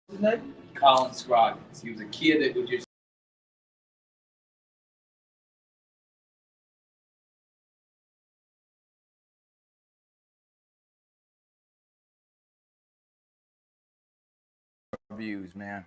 His name? Colin Scroggins. He was a kid that would just views, man.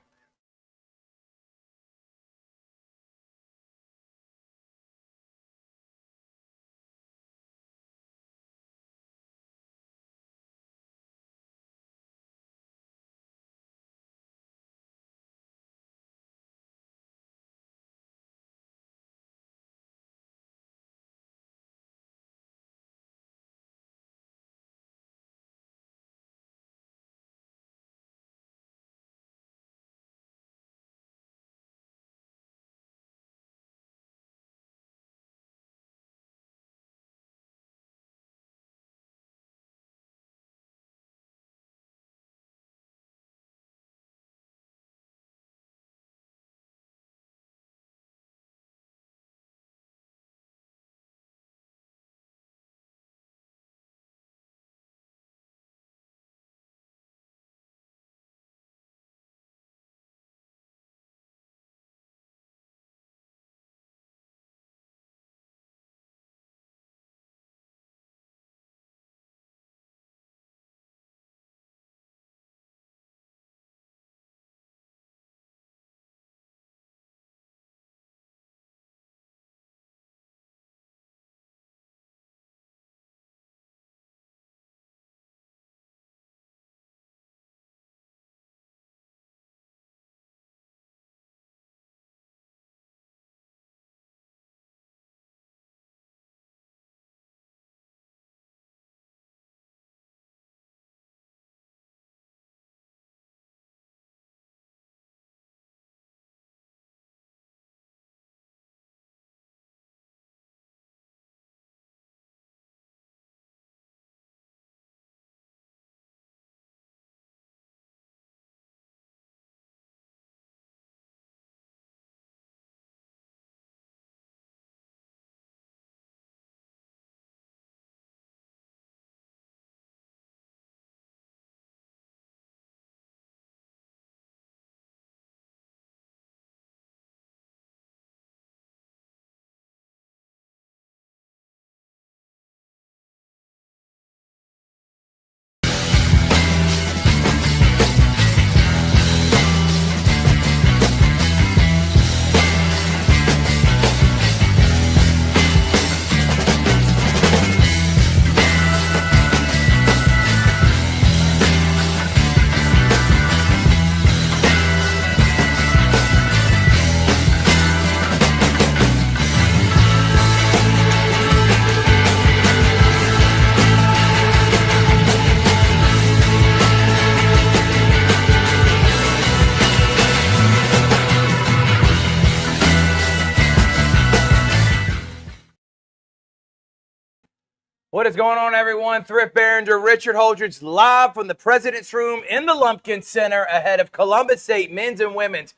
What is going on, everyone? Thrift Barringer, Richard Holdridge, live from the President's Room in the Lumpkin Center ahead of Columbus State men's and women's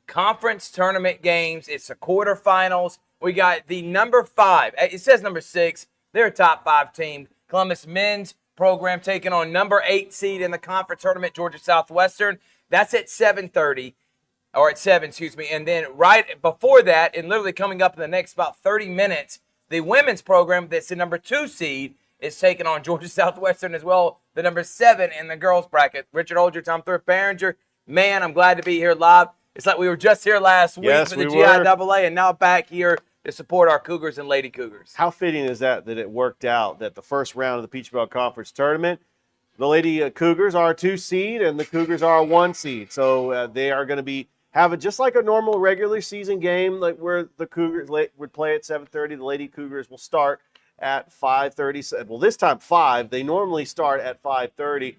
conference tournament games. It's the quarterfinals. We got the number 5. It says number 6. They're a top 5 team. Columbus men's program taking on number 8 seed in the conference tournament, Georgia Southwestern. That's at 7:30. Or at 7, excuse me. And then right before that, and literally coming up in the next about 30 minutes, the women's program that's the number 2 seed is taking on Georgia Southwestern as well, the number 7 in the girls bracket. Richard Holdridge, Tom Thrift Barringer. Man, I'm glad to be here live. It's like we were just here last week for the GIAA and now back here to support our Cougars and Lady Cougars. How fitting is that it worked out that the first round of the Peach Belt Conference Tournament, the Lady Cougars are a 2 seed and the Cougars are a 1 seed. So they are going to have it just like a normal regular season game, like where the Cougars would play at 7:30. The Lady Cougars will start at 5:30. Well, this time 5. They normally start at 5:30.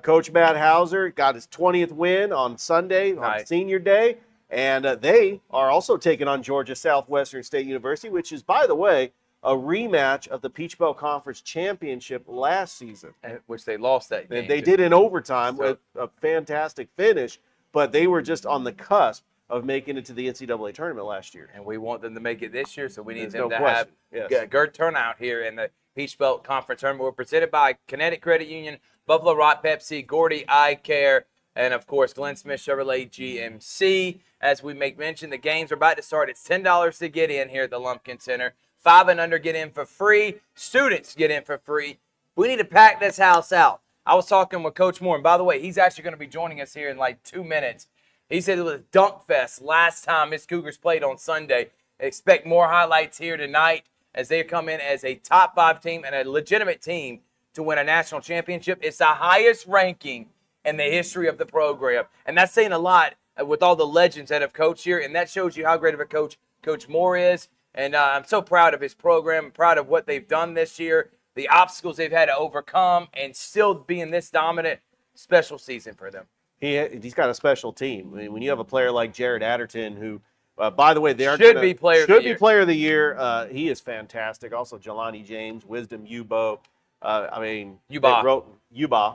Coach Matt Hauser got his 20th win on Sunday, on Senior Day, and they are also taking on Georgia Southwestern State University, which is, by the way, a rematch of the Peach Belt Conference Championship last season. Which they lost that game. They did in overtime with a fantastic finish. But they were just on the cusp of making it to the NCAA tournament last year. And we want them to make it this year, so we need them to have a good turnout here in the Peach Belt Conference tournament. We're presented by Kinetic Credit Union, Buffalo Rock Pepsi, Gordy Eye Care, and, of course, Glenn Smith Chevrolet GMC. As we make mention, the games are about to start. It's $10 to get in here at the Lumpkin Center. 5 and under get in for free. Students get in for free. We need to pack this house out. I was talking with Coach Moore, and by the way, he's actually going to be joining us here in like 2 minutes. He said it was Dunk Fest last time Miss Cougars played on Sunday. Expect more highlights here tonight as they come in as a top 5 team and a legitimate team to win a national championship. It's the highest ranking in the history of the program, and that's saying a lot with all the legends that have coached here, and that shows you how great of a coach Coach Moore is. And I'm so proud of his program, proud of what they've done this year, the obstacles they've had to overcome, and still being this dominant. Special season for them. He's got a special team. I mean, when you have a player like Jared Adderton, who, by the way, they are should be player of the year. He is fantastic. Also, Jelani James, Wisdom Ubo. Uba.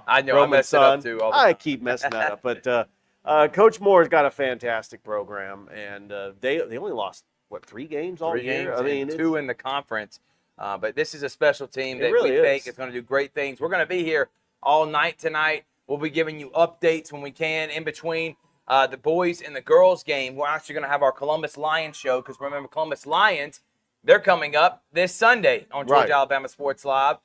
I know. Roman's I messed it up too. I keep messing that up, but Coach Moore's got a fantastic program, and they only lost 3 games all year. I mean, 2 in the conference. But this is a special team that really we think is going to do great things. We're going to be here all night tonight. We'll be giving you updates when we can in between the boys and the girls game. We're actually going to have our Columbus Lions show because remember, Columbus Lions, they're coming up this Sunday on Georgia Alabama Sports Live.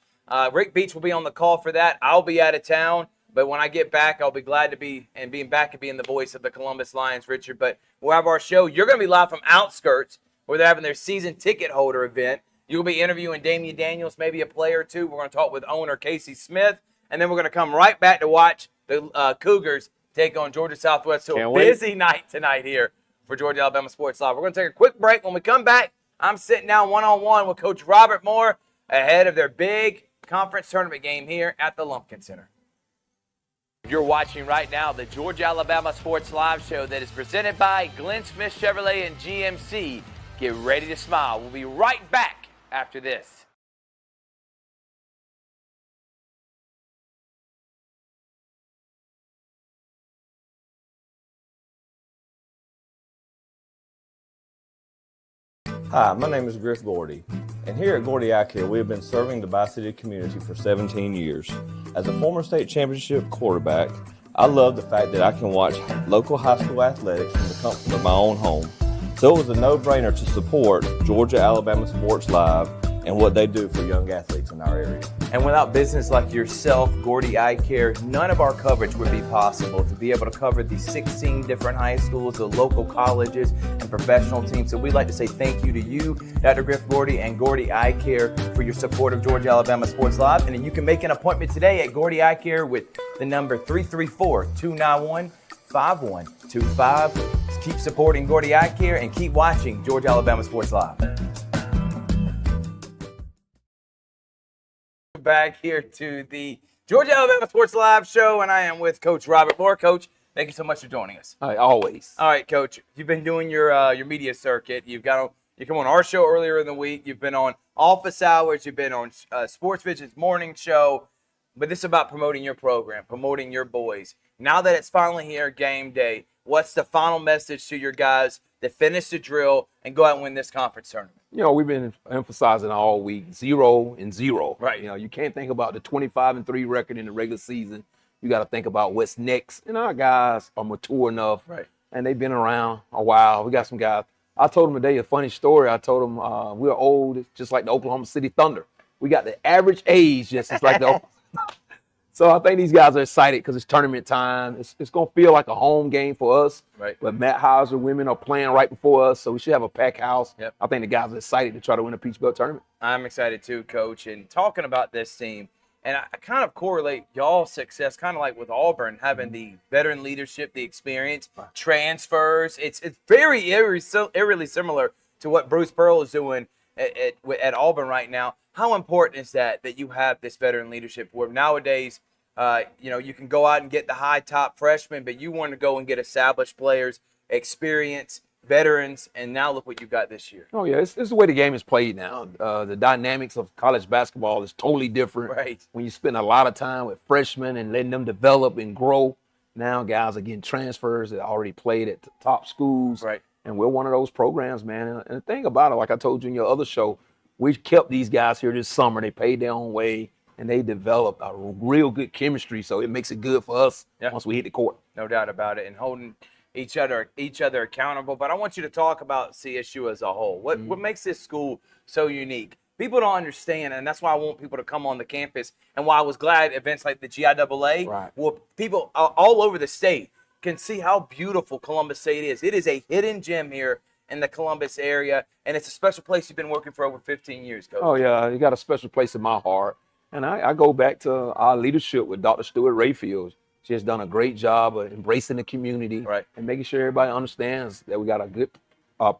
Rick Beach will be on the call for that. I'll be out of town, but when I get back, I'll be glad to be and being back and being the voice of the Columbus Lions, Richard. But we'll have our show. You're going to be live from Outskirts where they're having their season ticket holder event. You'll be interviewing Damian Daniels, maybe a player or two. We're going to talk with owner Casey Smith, and then we're going to come right back to watch the Cougars take on Georgia Southwest. So a busy night tonight here for Georgia Alabama Sports Live. We're going to take a quick break. When we come back, I'm sitting down one-on-one with Coach Robert Moore ahead of their big conference tournament game here at the Lumpkin Center. You're watching right now the Georgia Alabama Sports Live show that is presented by Glenn Smith Chevrolet and GMC. Get ready to smile. We'll be right back after this. Hi, my name is Griff Gordy, and here at Gordy Eye Care, we have been serving the Bi-City community for 17 years. As a former state championship quarterback, I love the fact that I can watch local high school athletics from the comfort of my own home. So it was a no-brainer to support Georgia Alabama Sports Live and what they do for young athletes in our area. And without business like yourself, Gordy Eye Care, none of our coverage would be possible to be able to cover the 16 different high schools, the local colleges, and professional teams. So we'd like to say thank you to you, Dr. Griff Gordy and Gordy Eye Care for your support of Georgia Alabama Sports Live. And you can make an appointment today at Gordy Eye Care with the number 334-291-5125. Keep supporting Gordy Eye Care and keep watching Georgia Alabama Sports Live. Back here to the Georgia Alabama Sports Live show, and I am with Coach Robert Moore. Coach, thank you so much for joining us. Always. All right, Coach, you've been doing your media circuit. You come on our show earlier in the week. You've been on Office Hours. You've been on Sports Vision's morning show. But this is about promoting your program, promoting your boys. Now that it's finally here, game day, what's the final message to your guys that finish the drill and go out and win this conference tournament? You know, we've been emphasizing all week 0-0. Right. You know, you can't think about the 25-3 record in the regular season. You got to think about what's next. And our guys are mature enough. Right. And they've been around a while. We got some guys. I told them today a funny story. I told them we're old, just like the Oklahoma City Thunder. We got the average age just like the So I think these guys are excited because it's tournament time. It's going to feel like a home game for us. Right. But Matt Hauser women are playing right before us, so we should have a packed house. Yep. I think the guys are excited to try to win a Peach Belt tournament. I'm excited too, Coach. And talking about this team, and I kind of correlate y'all's success kind of like with Auburn, having the veteran leadership, the experience, transfers. It's very eerily similar to what Bruce Pearl is doing at Auburn right now. How important is that you have this veteran leadership where nowadays, you can go out and get the high top freshmen, but you want to go and get established players, experience, veterans, and now look what you've got this year. Oh, yeah, it's the way the game is played now. The dynamics of college basketball is totally different. Right. When you spend a lot of time with freshmen and letting them develop and grow, now guys are getting transfers that already played at the top schools. Right. And we're one of those programs, man. And the thing about it, like I told you in your other show, we kept these guys here this summer. They paid their own way, and they developed a real good chemistry, so it makes it good for us once we hit the court. No doubt about it, and holding each other accountable. But I want you to talk about CSU as a whole. What makes this school so unique? People don't understand, and that's why I want people to come on the campus, and why I was glad events like the GIAA, Right. well, people all over the state can see how beautiful Columbus State is. It is a hidden gem here in the Columbus area, and it's a special place. You've been working for over 15 years, Coach. Oh, yeah, you got a special place in my heart. And I go back to our leadership with Dr. Stewart Rayfield. She has done a great job of embracing the community and making sure everybody understands that we got a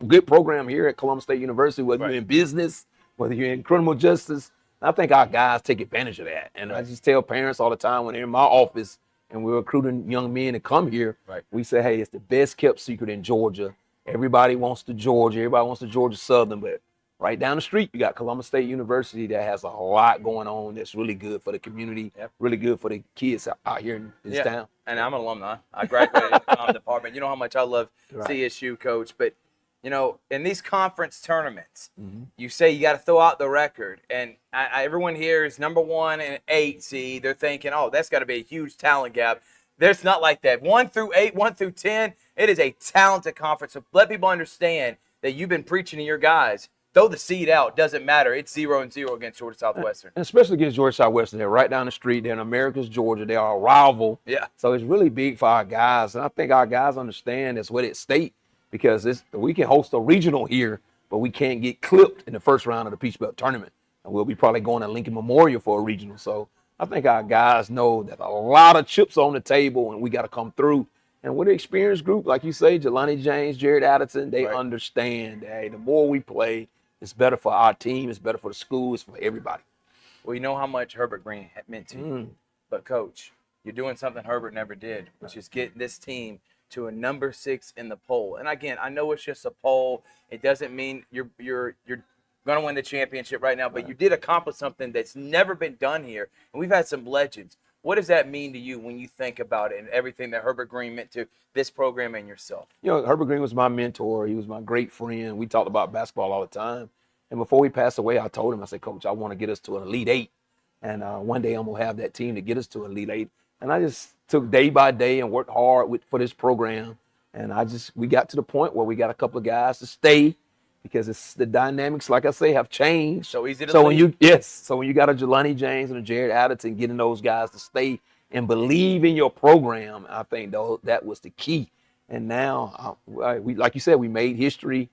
good program here at Columbus State University, whether you're in business, whether you're in criminal justice. I think our guys take advantage of that. And I just tell parents all the time when they're in my office and we're recruiting young men to come here, we say, hey, it's the best kept secret in Georgia. Everybody wants to Georgia. Everybody wants to Georgia Southern. But right down the street, you got Columbus State University that has a lot going on that's really good for the community, really good for the kids out here in this town. And I'm an alumni. I graduated in the comm department. You know how much I love CSU, Coach. But, you know, in these conference tournaments, you say you got to throw out the record. And everyone here is number 1 and 8 seed. They're thinking, oh, that's got to be a huge talent gap. There's not like that. 1 through 8, 1 through 10, it is a talented conference. So let people understand that you've been preaching to your guys. Throw the seed out. Doesn't matter. It's 0-0 against Georgia Southwestern. And especially against Georgia Southwestern. They're right down the street. They're in America's Georgia. They are a rival. Yeah. So it's really big for our guys. And I think our guys understand that's what at stake, because we can host a regional here, but we can't get clipped in the first round of the Peach Belt tournament. And we'll be probably going to Lincoln Memorial for a regional. So I think our guys know that a lot of chips on the table and we got to come through. And with an experienced group, like you say, Jelani James, Jared Addison, they understand that, hey, the more we play, it's better for our team, it's better for the school, it's for everybody. Well, you know how much Herbert Green meant to you. But, Coach, you're doing something Herbert never did, which is getting this team to a number 6 in the poll. And, again, I know it's just a poll. It doesn't mean you're going to win the championship right now, but you did accomplish something that's never been done here. And we've had some legends. What does that mean to you when you think about it and everything that Herbert Green meant to this program and yourself? You know, Herbert Green was my mentor. He was my great friend. We talked about basketball all the time. And before he passed away, I told him, I said, Coach, I want to get us to an Elite 8. And one day I'm going to have that team to get us to an Elite 8. And I just took day by day and worked hard for this program. And we got to the point where we got a couple of guys to stay, because the dynamics, like I say, have changed. So easy to So leave. when you got a Jelani James and a Jared Addison, getting those guys to stay and believe in your program, I think that was the key. And now, we, like you said, we made history.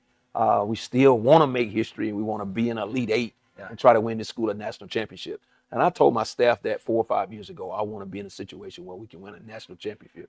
We still want to make history, and we want to be in Elite 8 and try to win this school a national championship. And I told my staff that 4 or 5 years ago, I want to be in a situation where we can win a national championship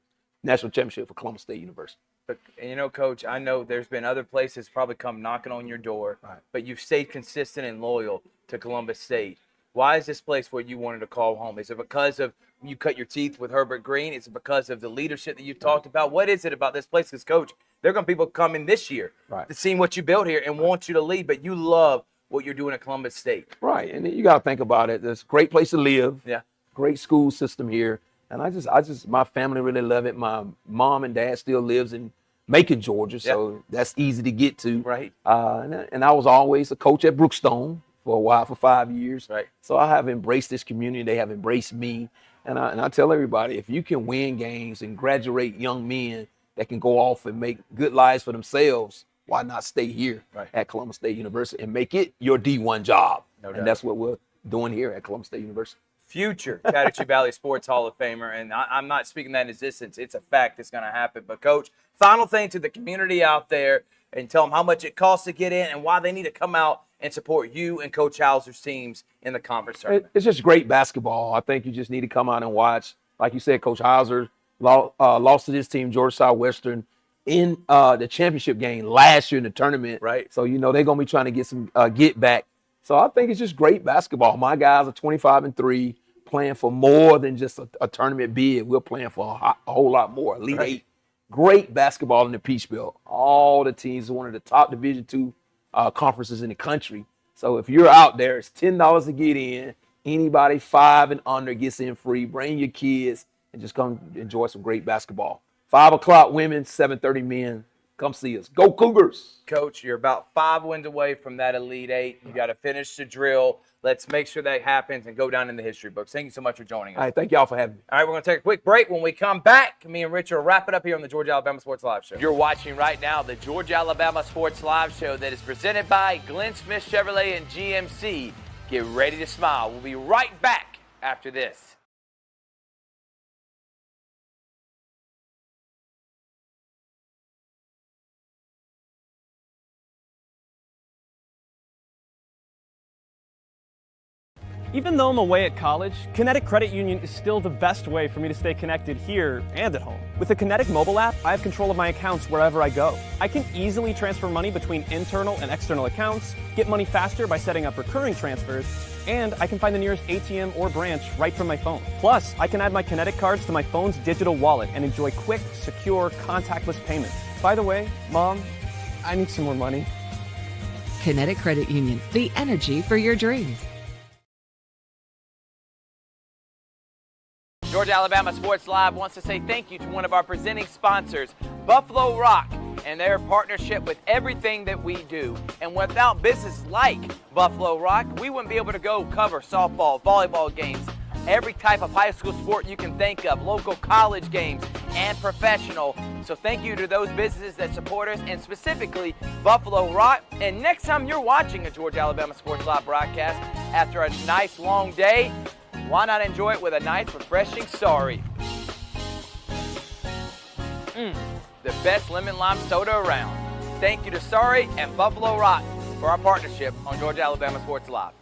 for Columbus State University. But, you know, Coach, I know there's been other places probably come knocking on your door, but you've stayed consistent and loyal to Columbus State. Why is this place where you wanted to call home? Is it because of you cut your teeth with Herbert Green? Is it because of the leadership that you've talked about? What is it about this place? Because, Coach, there are going to be people coming this year to see what you built here and want you to lead, but you love what you're doing at Columbus State. Right, and you got to think about it. It's a great place to live. Yeah. Great school system here. And I just, my family really love it. My mom and dad still lives in Macon, Georgia, so that's easy to get to. Right. And I was always a coach at Brookstone for a while, for 5 years. Right. So I have embraced this community. They have embraced me. And I tell everybody, if you can win games and graduate young men that can go off and make good lives for themselves, why not stay here at Columbus State University and make it your D1 job? No doubt. And that's what we're doing here at Columbus State University. Future Chattahoochee Valley Sports Hall of Famer, and I'm not speaking that in existence. It's a fact. It's going to happen. But, Coach, final thing to the community out there, and tell them how much it costs to get in and why they need to come out and support you and Coach Hauser's teams in the conference tournament. It's just great basketball. I think you just need to come out and watch. Like you said, Coach Hauser lost to this team, Georgia Southwestern, in the championship game last year in the tournament. Right. So, you know, they're going to be trying to get some get back. So I think it's just great basketball. My guys are 25-3, playing for more than just a tournament bid. We're playing for a whole lot more. Elite 8. Great basketball in the Peach Belt. All the teams are one of the top Division II conferences in the country. So if you're out there, it's $10 to get in. Anybody 5 and under gets in free. Bring your kids and just come enjoy some great basketball. 5 o'clock women, 7:30 men. Come see us. Go Cougars. Coach, you're about 5 wins away from that Elite 8. You got to finish the drill. Let's make sure that happens and go down in the history books. Thank you so much for joining us. All right, thank y'all for having me. All right, we're going to take a quick break. When we come back, me and Richard will wrap it up here on the Georgia Alabama Sports Live Show. You're watching right now the Georgia Alabama Sports Live Show that is presented by Glenn Smith Chevrolet and GMC. Get ready to smile. We'll be right back after this. Even though I'm away at college, Kinetic Credit Union is still the best way for me to stay connected here and at home. With the Kinetic mobile app, I have control of my accounts wherever I go. I can easily transfer money between internal and external accounts, get money faster by setting up recurring transfers, and I can find the nearest ATM or branch right from my phone. Plus, I can add my Kinetic cards to my phone's digital wallet and enjoy quick, secure, contactless payments. By the way, Mom, I need some more money. Kinetic Credit Union, the energy for your dreams. Georgia Alabama Sports Live wants to say thank you to one of our presenting sponsors, Buffalo Rock, and their partnership with everything that we do. And without businesses like Buffalo Rock, we wouldn't be able to go cover softball, volleyball games, every type of high school sport you can think of, local college games, and professional. So thank you to those businesses that support us, and specifically Buffalo Rock. And next time you're watching a Georgia Alabama Sports Live broadcast after a nice long day, why not enjoy it with a nice, refreshing sorry? The best lemon lime soda around. Thank you to Sorry and Buffalo Rock for our partnership on Georgia Alabama Sports Live.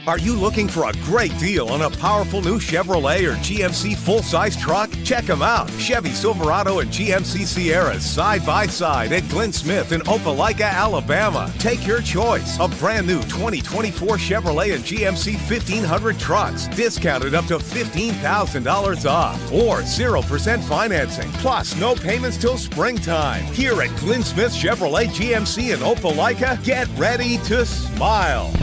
Are you looking for a great deal on a powerful new Chevrolet or GMC full-size truck? Check them out. Chevy Silverado and GMC Sierra side by side at Glenn Smith in Opelika, Alabama. Take your choice. A brand new 2024 Chevrolet and GMC 1500 trucks, discounted up to $15,000 off, or 0% financing. Plus, no payments till springtime. Here at Glenn Smith Chevrolet GMC in Opelika, get ready to smile.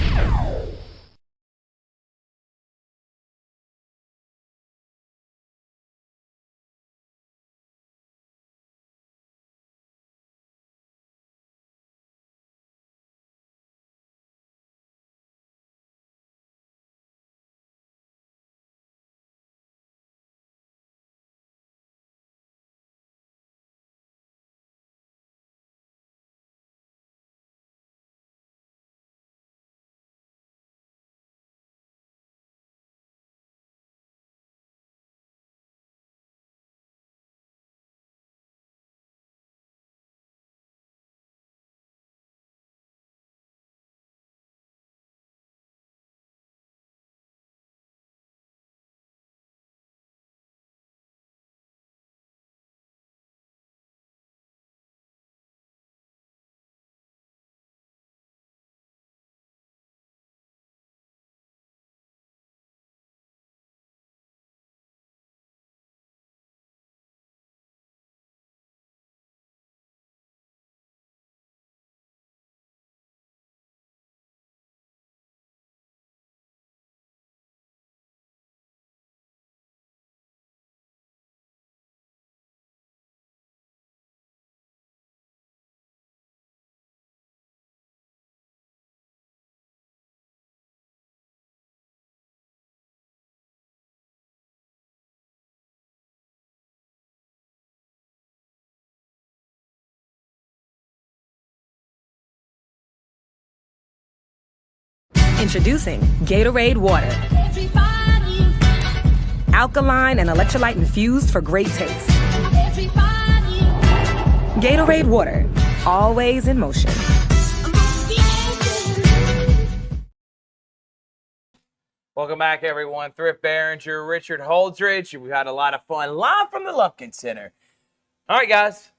Introducing Gatorade Water. Alkaline and electrolyte infused for great taste. Gatorade Water, always in motion. Welcome back, everyone. Thrift Barringer, Richard Holdridge. We've had a lot of fun live from the Lumpkin Center. All right, guys.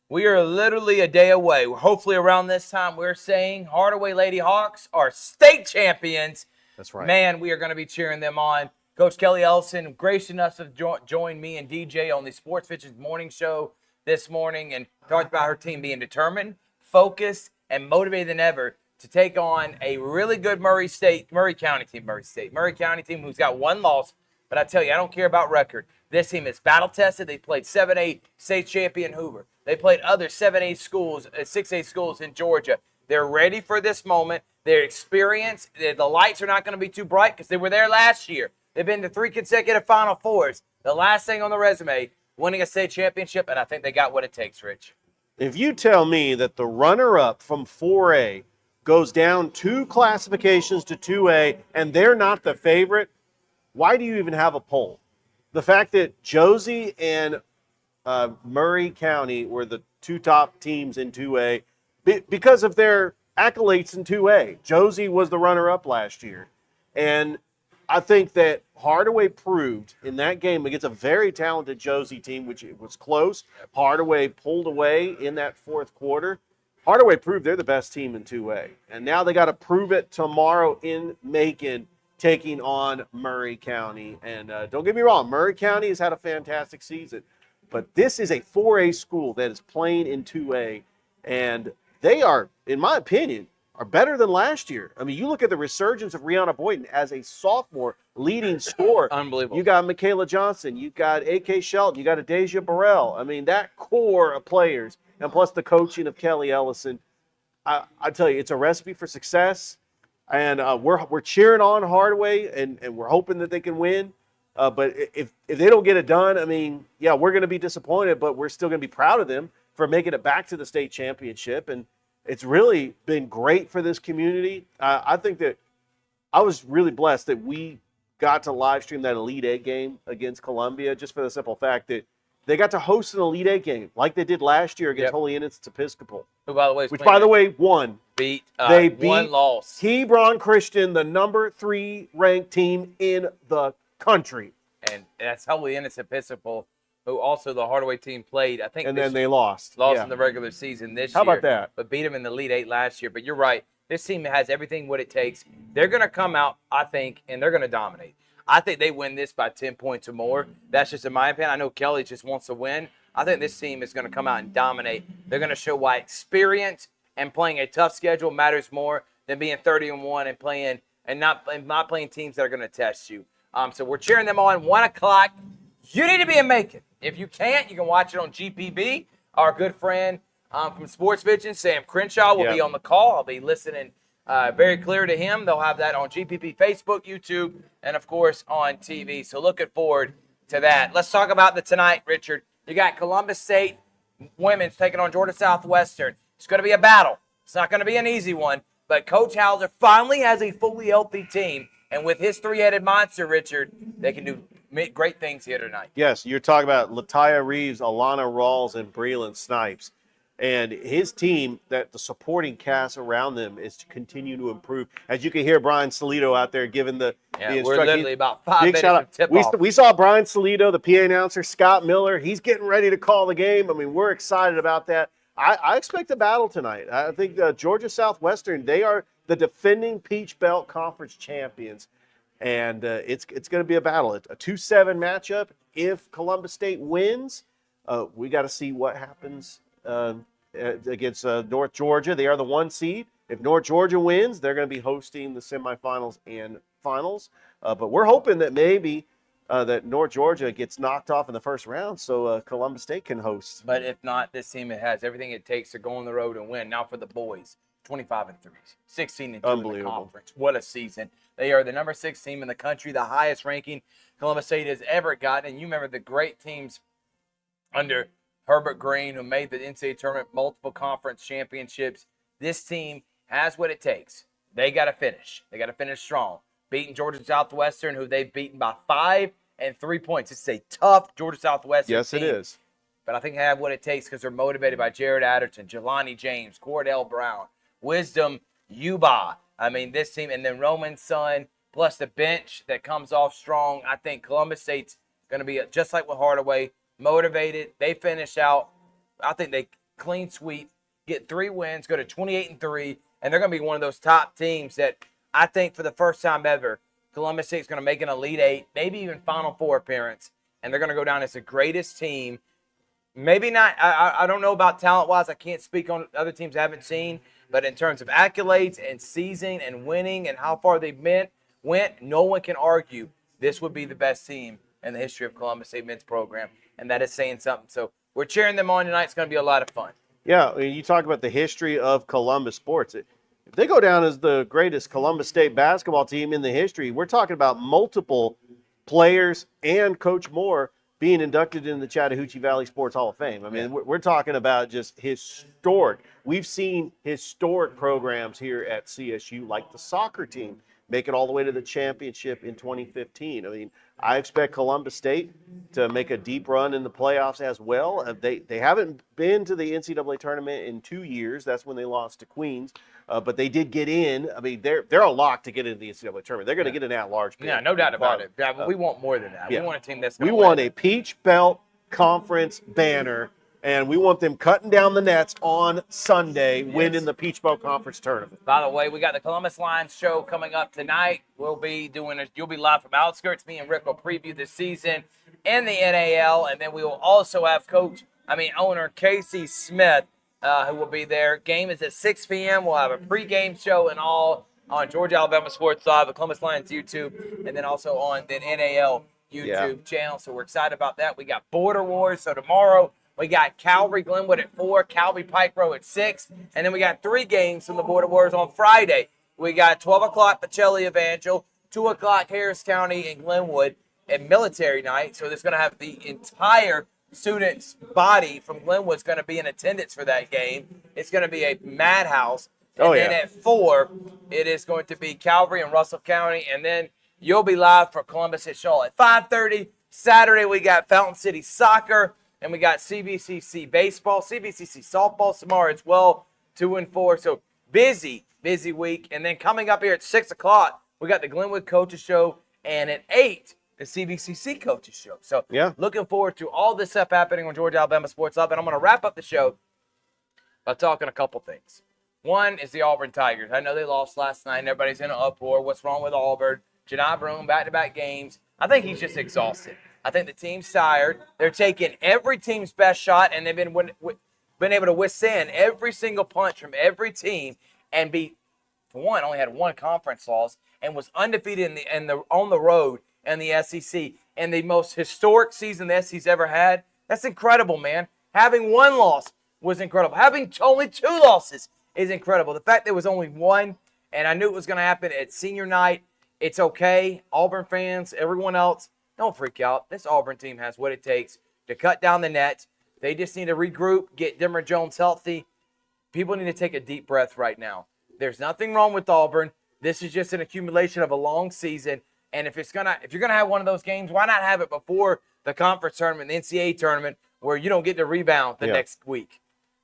We are literally a day away. Hopefully around this time, we're saying Hardaway Lady Hawks are state champions. That's right. Man, we are going to be cheering them on. Coach Kelly Ellison graced enough to join me and DJ on the Sports Pitches morning show this morning and talked about her team being determined, focused, and motivated than ever to take on a really good Murray County team who's got one loss. But I tell you, I don't care about record. This team is battle-tested. They played 7A state champion Hoover. They played other 7A schools, 6A schools in Georgia. They're ready for this moment. They're experienced. The lights are not going to be too bright because they were there last year. They've been to 3 consecutive Final Fours. The last thing on the resume, winning a state championship, and I think they got what it takes, Rich. If you tell me that the runner-up from 4A goes down 2 classifications to 2A and they're not the favorite, why do you even have a poll? The fact that Josie and Murray County were the 2 top teams in 2A because of their accolades in 2A. Josie was the runner-up last year. And I think that Hardaway proved in that game against a very talented Josie team, which it was close. Hardaway pulled away in that 4th quarter. Hardaway proved they're the best team in 2A. And now they got to prove it tomorrow in Macon, taking on Murray County. And don't get me wrong, Murray County has had a fantastic season. But this is a 4A school that is playing in 2A. And they are, in my opinion, are better than last year. I mean, you look at the resurgence of Rihanna Boyden as a sophomore leading scorer. Unbelievable. You got Michaela Johnson. You got A.K. Shelton. You got Adasia Burrell. I mean, that core of players, and plus the coaching of Kelly Ellison, I tell you, it's a recipe for success. And we're cheering on Hardaway, and we're hoping that they can win. But if they don't get it done, I mean, yeah, we're going to be disappointed, but we're still going to be proud of them for making it back to the state championship. And it's really been great for this community. I think that I was really blessed that we got to live stream that Elite Eight game against Columbia, just for the simple fact that they got to host an Elite Eight game like they did last year against Holy Innocents Episcopal. Who, by the way, won. They beat one loss. Hebron Christian, the number 3 ranked team in the country. And that's Holy Innocents Episcopal, who also the Hardaway team played. I think, and then they lost. In the regular season this year. How about that? But beat them in the Elite Eight last year. But you're right. This team has everything what it takes. They're going to come out, I think, and they're going to dominate. I think they win this by 10 points or more. That's just in my opinion. I know Kelly just wants to win. I think this team is going to come out and dominate. They're going to show why experience and playing a tough schedule matters more than being 30-1 and playing and not playing teams that are going to test you. So we're cheering them on. 1 o'clock. You need to be in Macon. If you can't, you can watch it on GPB. Our good friend from Sports Vision, Sam Crenshaw, will be on the call. I'll be listening very clear to him. They'll have that on GPP, Facebook, YouTube, and, of course, on TV. So looking forward to that. Let's talk about the tonight, Richard. You got Columbus State women's taking on Georgia Southwestern. It's going to be a battle. It's not going to be an easy one. But Coach Hauser finally has a fully healthy team. And with his 3-headed monster, Richard, they can do great things here tonight. Yes, you're talking about Lataya Reeves, Alana Rawls, and Breland Snipes. And his team, that the supporting cast around them is to continue to improve. As you can hear Brian Salido out there giving the instruction. We're literally about 5 minutes shout of tip-off. We saw Brian Salido, the PA announcer, Scott Miller. He's getting ready to call the game. I mean, we're excited about that. I expect a battle tonight. I think Georgia Southwestern, they are the defending Peach Belt Conference champions. And it's going to be a battle. A 2-7 matchup. If Columbus State wins, we got to see what happens against North Georgia. They are the 1 seed. If North Georgia wins, they're going to be hosting the semifinals and finals. But we're hoping that maybe that North Georgia gets knocked off in the first round so Columbus State can host. But if not, this team has everything it takes to go on the road and win. Now for the boys, 25-3, 16-2 in the conference. What a season. They are the number 6 team in the country, the highest ranking Columbus State has ever gotten. And you remember the great teams under Herbert Green who made the NCAA tournament, multiple conference championships. This team has what it takes. They got to finish. They got to finish strong. Beating Georgia Southwestern, who they've beaten by 5 and 3 points. It's a tough Georgia Southwestern team. Yes, it is. But I think they have what it takes because they're motivated by Jared Adderton, Jelani James, Cordell Brown, Wisdom Yuba. I mean, this team, and then Roman Son, plus the bench that comes off strong. I think Columbus State's going to be, just like with Hardaway, motivated. They finish out. I think they clean sweep, get 3 wins, go to 28-3, and they're going to be one of those top teams that I think for the first time ever, Columbus State's going to make an Elite Eight, maybe even Final Four appearance, and they're going to go down as the greatest team. Maybe not. I don't know about talent-wise. I can't speak on other teams I haven't seen. But in terms of accolades and season and winning and how far they went, no one can argue this would be the best team in the history of Columbus State men's program. And that is saying something. So we're cheering them on tonight. It's going to be a lot of fun. Yeah, I mean, you talk about the history of Columbus sports. If they go down as the greatest Columbus State basketball team in the history, we're talking about multiple players and Coach Moore being inducted in the Chattahoochee Valley Sports Hall of Fame. I mean, we're talking about just historic. We've seen historic programs here at CSU, like the soccer team, make it all the way to the championship in 2015. I mean, I expect Columbus State to make a deep run in the playoffs as well. They haven't been to the NCAA tournament in 2 years. That's when they lost to Queens. But they did get in. I mean, they're a lock to get into the NCAA tournament. They're going to get an at-large bid. Yeah, no doubt about it. Yeah, but we want more than that. Yeah. We want a team that's We going want a Peach Belt Conference banner, and we want them cutting down the nets on Sunday, winning the Peach Belt Conference tournament. By the way, we got the Columbus Lions show coming up tonight. You'll be live from Outskirts. Me and Rick will preview the season in the NAL, and then we will also have owner Casey Smith, who will be there. Game is at 6 p.m. We'll have a pregame show and all on Georgia Alabama Sports Live, the Columbus Lions YouTube, and then also on the NAL YouTube channel. So we're excited about that. We got Border Wars. So tomorrow we got Calvary Glenwood at 4, Calvary Pike Row at 6, and then we got 3 games from the Border Wars on Friday. We got 12 o'clock Pacelli Evangel, 2 o'clock Harris County and Glenwood at military night. So there's going to have the entire students' body from Glenwood's going to be in attendance for that game. It's going to be a madhouse. And then at 4, it is going to be Calvary and Russell County. And then you'll be live for Columbus at Shaw at 5:30. Saturday, we got Fountain City Soccer, and we got CBCC Baseball, CBCC Softball tomorrow as well, 2 and 4. So busy week. And then coming up here at 6 o'clock, we got the Glenwood Coaches Show, and at 8, the CBCC Coaches Show. So looking forward to all this stuff happening on Georgia Alabama Sports Live. And I'm going to wrap up the show by talking a couple things. One is the Auburn Tigers. I know they lost last night, and everybody's in an uproar. What's wrong with Auburn? Janai Broome, back-to-back games. I think he's just exhausted. I think the team's tired. They're taking every team's best shot, and they've been able to withstand every single punch from every team and for one, only had 1 conference loss and was undefeated on the road in the SEC. And the most historic season the SEC's ever had. That's incredible, man. Having 1 loss was incredible. Having only 2 losses is incredible. The fact there was only 1, and I knew it was going to happen at senior night, it's okay. Auburn fans, everyone else, don't freak out. This Auburn team has what it takes to cut down the net. They just need to regroup, get Demar Jones healthy. People need to take a deep breath right now. There's nothing wrong with Auburn. This is just an accumulation of a long season. And if you're gonna have one of those games, why not have it before the conference tournament, the NCAA tournament, where you don't get to rebound the next week?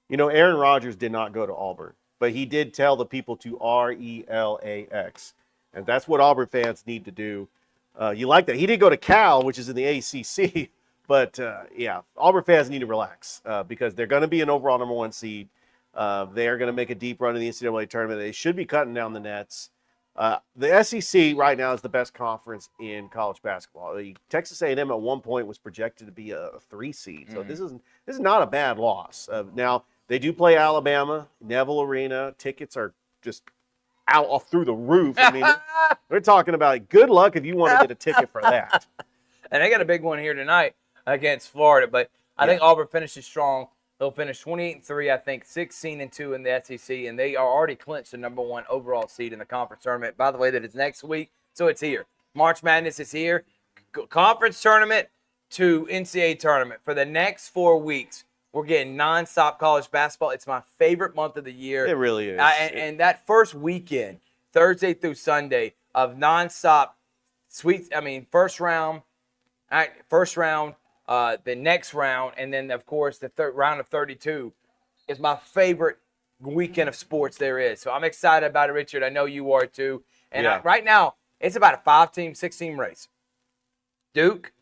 You know, Aaron Rodgers did not go to Auburn, but he did tell the people to RELAX. And that's what Auburn fans need to do. You like that. He did go to Cal, which is in the ACC. But, Auburn fans need to relax because they're going to be an overall number 1 seed. They are going to make a deep run in the NCAA tournament. They should be cutting down the nets. The SEC right now is the best conference in college basketball. Texas A&M at one point was projected to be a 3 seed. So this is not a bad loss. Now, they do play Alabama, Neville Arena. Tickets are just out off through the roof. I mean, we're talking about good luck if you want to get a ticket for that. And they got a big one here tonight against Florida. But I think Auburn finishes strong. They'll finish 28-3, I think, 16-2 in the SEC, and they are already clinched the number 1 overall seed in the conference tournament. By the way, that is next week, so it's here. March Madness is here. Conference tournament to NCAA tournament for the next 4 weeks. We're getting nonstop college basketball. It's my favorite month of the year. It really is. And that first weekend, Thursday through Sunday, of nonstop first round, the next round, and then, of course, the third round of 32 is my favorite weekend of sports there is. So I'm excited about it, Richard. I know you are too. And right now, it's about a 5-team, 6-team race. Duke,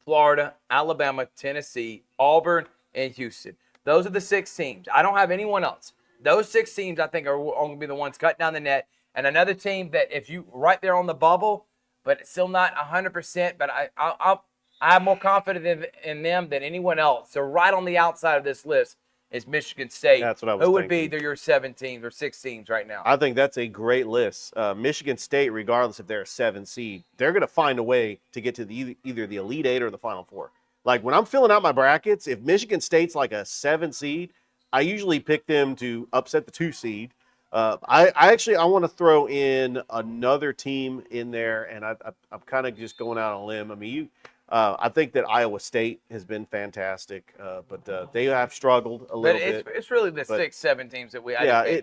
Florida, Alabama, Tennessee, Auburn, and Houston. Those are the 6 teams. I don't have anyone else. Those 6 teams, I think, are going to be the ones cutting down the net. And another team that if you right there on the bubble, but it's still not 100%, but I have more confidence in them than anyone else. So right on the outside of this list is Michigan State. That's what I was Who would thinking. be your 7 teams or 6 teams right now? I think that's a great list. Michigan State, regardless if they're a 7 seed, they're going to find a way to get to either the Elite 8 or the Final 4. Like when I'm filling out my brackets, if Michigan State's like a 7 seed, I usually pick them to upset the 2 seed. I want to throw in another team in there, and I'm kind of just going out on a limb. I mean, I think that Iowa State has been fantastic, but they have struggled a little bit. It's really the 6-7 teams that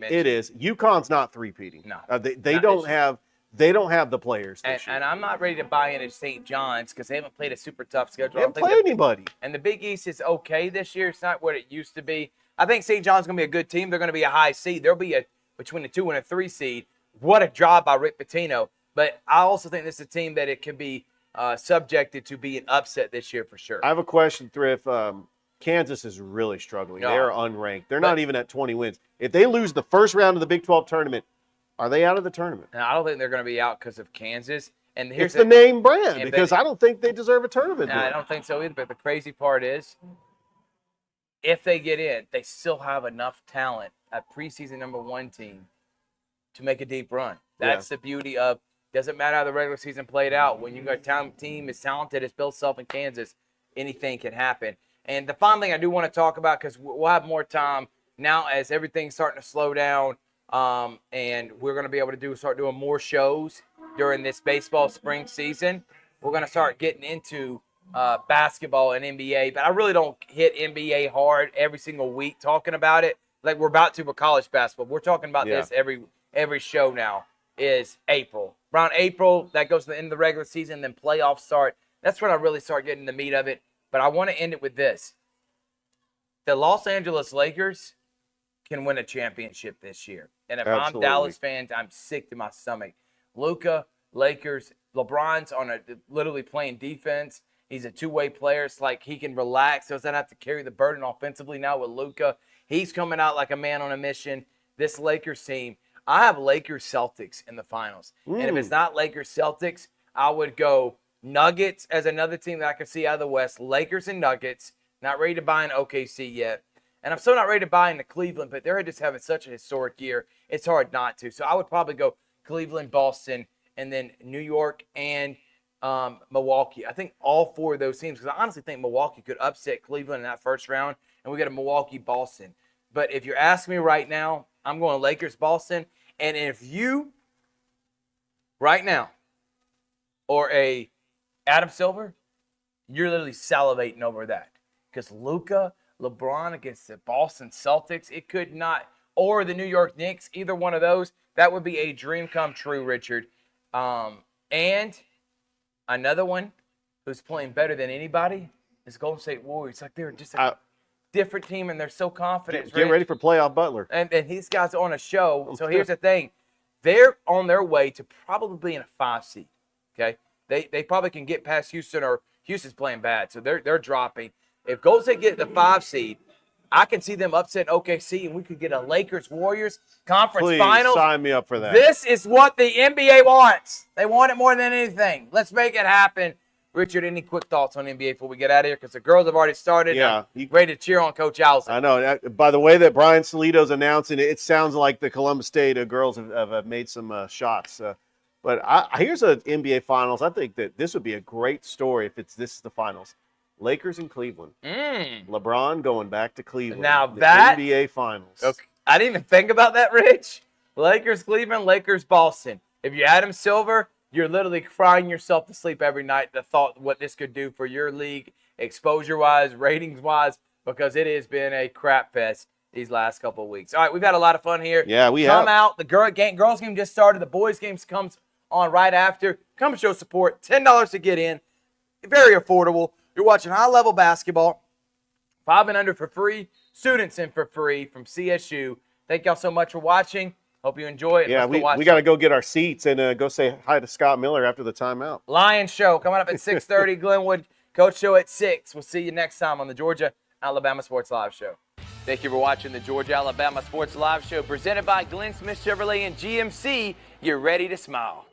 it is. UConn's not three-peating. No, they don't have the players this year. And I'm not ready to buy into St. John's because they haven't played a super tough schedule. They haven't played anybody. And the Big East is okay this year. It's not what it used to be. I think St. John's going to be a good team. They're going to be a high seed. There'll be between a 2 and a 3 seed. What a job by Rick Pitino. But I also think this is a team that it could be subjected to be an upset this year for sure. I have a question, Thrift. Kansas is really struggling. No. They're unranked. They're not even at 20 wins. If they lose the first round of the Big 12 tournament, are they out of the tournament? And I don't think they're going to be out because of Kansas. And it's the name brand because I don't think they deserve a tournament. I don't think so either. But the crazy part is, if they get in, they still have enough talent at preseason #1 team to make a deep run. That's the beauty of. Doesn't matter how the regular season played out. When you got a team as talented as Bill Self in Kansas, anything can happen. And the final thing I do want to talk about, because we'll have more time now as everything's starting to slow down, and we're going to be able to start doing more shows during this baseball spring season. We're going to start getting into basketball and NBA, but I really don't hit NBA hard every single week talking about it like we're about to with college basketball. We're talking about this every show now. Is April. Around April, that goes to the end of the regular season, then playoffs start. That's when I really start getting the meat of it. But I want to end it with this. The Los Angeles Lakers can win a championship this year. And if I'm Dallas fans, I'm sick to my stomach. Luka, Lakers, LeBron's literally playing defense. He's a two-way player. It's like he can relax. Doesn't have to carry the burden offensively now with Luka. He's coming out like a man on a mission. This Lakers team, I have Lakers Celtics in the finals. And if it's not Lakers Celtics, I would go Nuggets as another team that I can see out of the West. Lakers and Nuggets. Not ready to buy in OKC yet. And I'm still not ready to buy into Cleveland, but they're just having such a historic year. It's hard not to. So I would probably go Cleveland, Boston, and then New York and Milwaukee. I think all 4 of those teams, because I honestly think Milwaukee could upset Cleveland in that first round, and we got a Milwaukee-Boston. But if you're asking me right now, I'm going Lakers-Boston. And if you, right now, or a Adam Silver, you're literally salivating over that. Because Luka, LeBron against the Boston Celtics, it could not, or the New York Knicks, either one of those, that would be a dream come true, Richard. And another one who's playing better than anybody is Golden State Warriors. Like they're just a different team, and they're so confident. Get ready for playoff Butler. And these guys are on a show. So here's the thing. They're on their way to probably in a 5 seed. Okay? They probably can get past Houston, or Houston's playing bad. So they're dropping. If Golden State get the 5 seed, I can see them upset OKC, and we could get a Lakers-Warriors conference finals. Please sign me up for that. This is what the NBA wants. They want it more than anything. Let's make it happen. Richard, any quick thoughts on NBA before we get out of here? Because the girls have already started. Yeah. Ready to cheer on Coach Allison. I know. By the way that Brian Salito's announcing it, it sounds like the Columbus State girls have made some shots. But here's an NBA Finals. I think that this would be a great story if this is the Finals. Lakers in Cleveland. LeBron going back to Cleveland. Now the that NBA Finals. Okay. I didn't even think about that, Rich. Lakers, Cleveland, Lakers, Boston. If you're Adam Silver, you're literally crying yourself to sleep every night. The thought what this could do for your league, exposure-wise, ratings-wise, because it has been a crap fest these last couple of weeks. All right, we've had a lot of fun here. Yeah, we have. Come out. The girls game just started. The boys games comes on right after. Come show support. $10 to get in. Very affordable. You're watching high-level basketball. 5 and under for free. Students in for free from CSU. Thank y'all so much for watching. Hope you enjoy it. Yeah, we got to go get our seats and go say hi to Scott Miller after the timeout. Lion Show coming up at 6:30. Glenwood Coach Show at 6. We'll see you next time on the Georgia-Alabama Sports Live Show. Thank you for watching the Georgia-Alabama Sports Live Show presented by Glenn Smith Chevrolet and GMC. You're ready to smile.